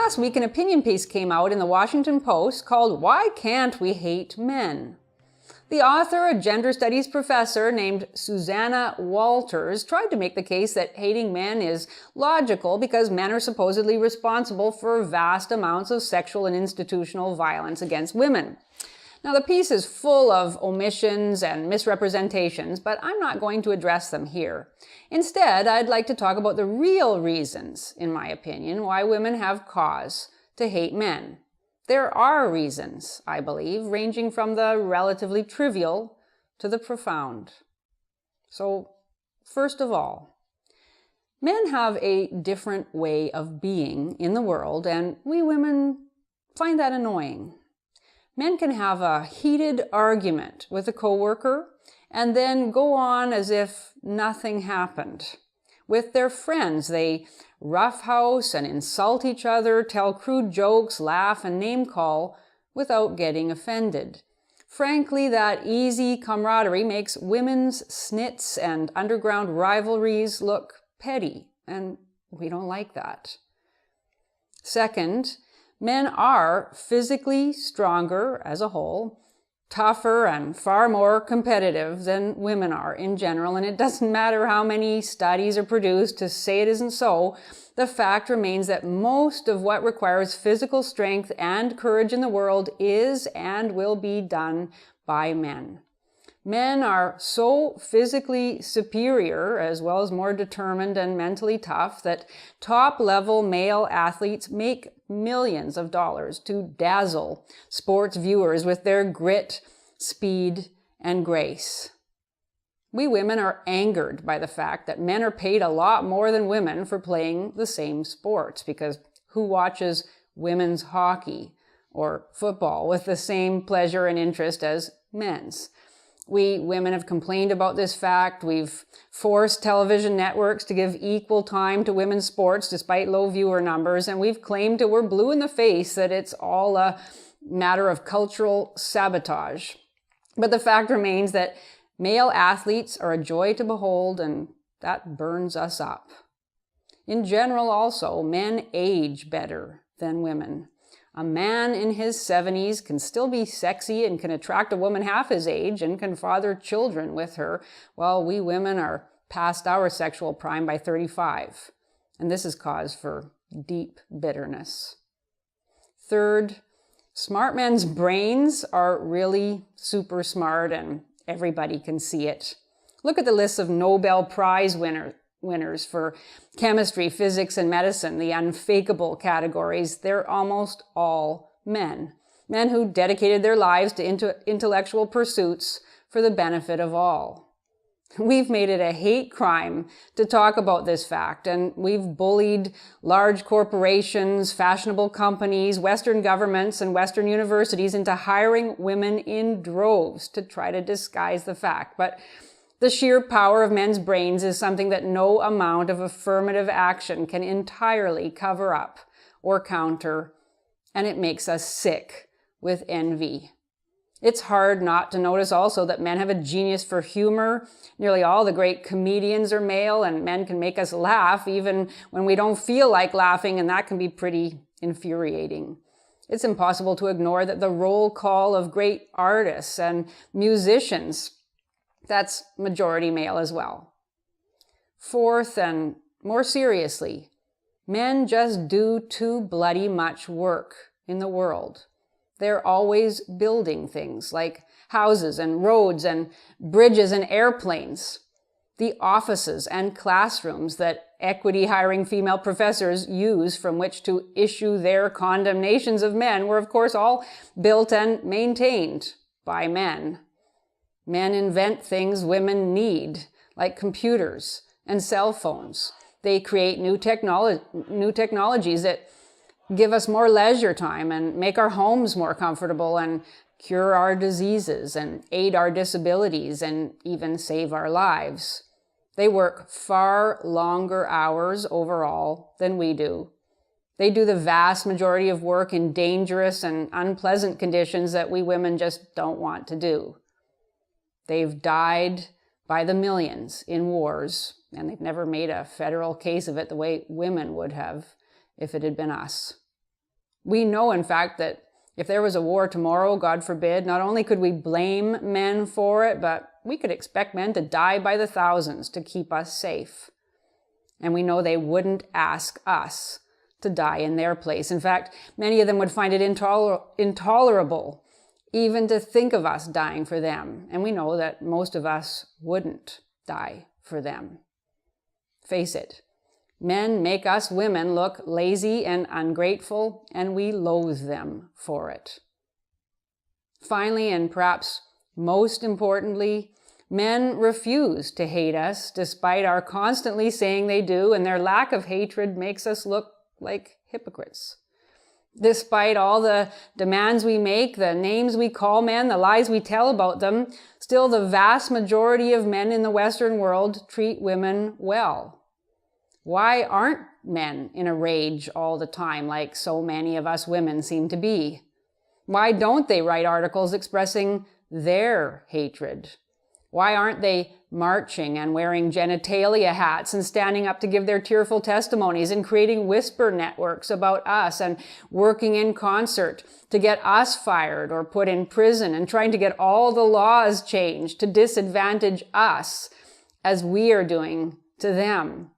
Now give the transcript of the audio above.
last week, an opinion piece came out in the Washington Post called "Why Can't We Hate Men?" The author, a gender studies professor named Suzanna Walters, tried to make the case that hating men is logical because men are supposedly responsible for vast amounts of sexual and institutional violence against women. Now, the piece is full of omissions and misrepresentations, but I'm not going to address them here. Instead, I'd like to talk about the real reasons, in my opinion, why women have cause to hate men. There are reasons, I believe, ranging from the relatively trivial to the profound. So, first of all, men have a different way of being in the world, and we women find that annoying. Men can have a heated argument with a coworker and then go on as if nothing happened. With their friends, they roughhouse and insult each other, tell crude jokes, laugh, and name-call without getting offended. Frankly, that easy camaraderie makes women's snits and underground rivalries look petty, and we don't like that. Second, men are physically stronger as a whole, tougher and far more competitive than women are in general, and it doesn't matter how many studies are produced to say it isn't so. The fact remains that most of what requires physical strength and courage in the world is and will be done by men. Men are so physically superior, as well as more determined and mentally tough, that top-level male athletes make millions of dollars to dazzle sports viewers with their grit, speed, and grace. We women are angered by the fact that men are paid a lot more than women for playing the same sports, because who watches women's hockey or football with the same pleasure and interest as men's? We women have complained about this fact. We've forced television networks to give equal time to women's sports despite low viewer numbers, and we've claimed till we're blue in the face that it's all a matter of cultural sabotage. But the fact remains that male athletes are a joy to behold, and that burns us up. In general also, men age better than women. A man in his 70s can still be sexy and can attract a woman half his age and can father children with her, while we women are past our sexual prime by 35. And this is cause for deep bitterness. Third, smart men's brains are really super smart and everybody can see it. Look at the list of Nobel Prize winners for chemistry, physics, and medicine, the unfakeable categories. They're almost all men. Men who dedicated their lives to intellectual pursuits for the benefit of all. We've made it a hate crime to talk about this fact, and we've bullied large corporations, fashionable companies, Western governments, and Western universities into hiring women in droves to try to disguise the fact. But the sheer power of men's brains is something that no amount of affirmative action can entirely cover up or counter, and it makes us sick with envy. It's hard not to notice also that men have a genius for humor. Nearly all the great comedians are male, and men can make us laugh even when we don't feel like laughing, and that can be pretty infuriating. It's impossible to ignore that the roll call of great artists and musicians, that's majority male as well. Fourth, and more seriously, men just do too bloody much work in the world. They're always building things like houses and roads and bridges and airplanes. The offices and classrooms that equity hiring female professors use from which to issue their condemnations of men were of course all built and maintained by men. Men invent things women need, like computers and cell phones. They create new technologies that give us more leisure time and make our homes more comfortable and cure our diseases and aid our disabilities and even save our lives. They work far longer hours overall than we do. They do the vast majority of work in dangerous and unpleasant conditions that we women just don't want to do. They've died by the millions in wars, and they've never made a federal case of it the way women would have if it had been us. We know, in fact, that if there was a war tomorrow, God forbid, not only could we blame men for it, but we could expect men to die by the thousands to keep us safe. And we know they wouldn't ask us to die in their place. In fact, many of them would find it intolerable even to think of us dying for them. And we know that most of us wouldn't die for them. Face it, men make us women look lazy and ungrateful, and we loathe them for it. Finally, and perhaps most importantly, men refuse to hate us despite our constantly saying they do, and their lack of hatred makes us look like hypocrites. Despite all the demands we make, the names we call men, the lies we tell about them, still the vast majority of men in the Western world treat women well. Why aren't men in a rage all the time like so many of us women seem to be? Why don't they write articles expressing their hatred? Why aren't they marching and wearing genitalia hats and standing up to give their tearful testimonies and creating whisper networks about us and working in concert to get us fired or put in prison and trying to get all the laws changed to disadvantage us as we are doing to them?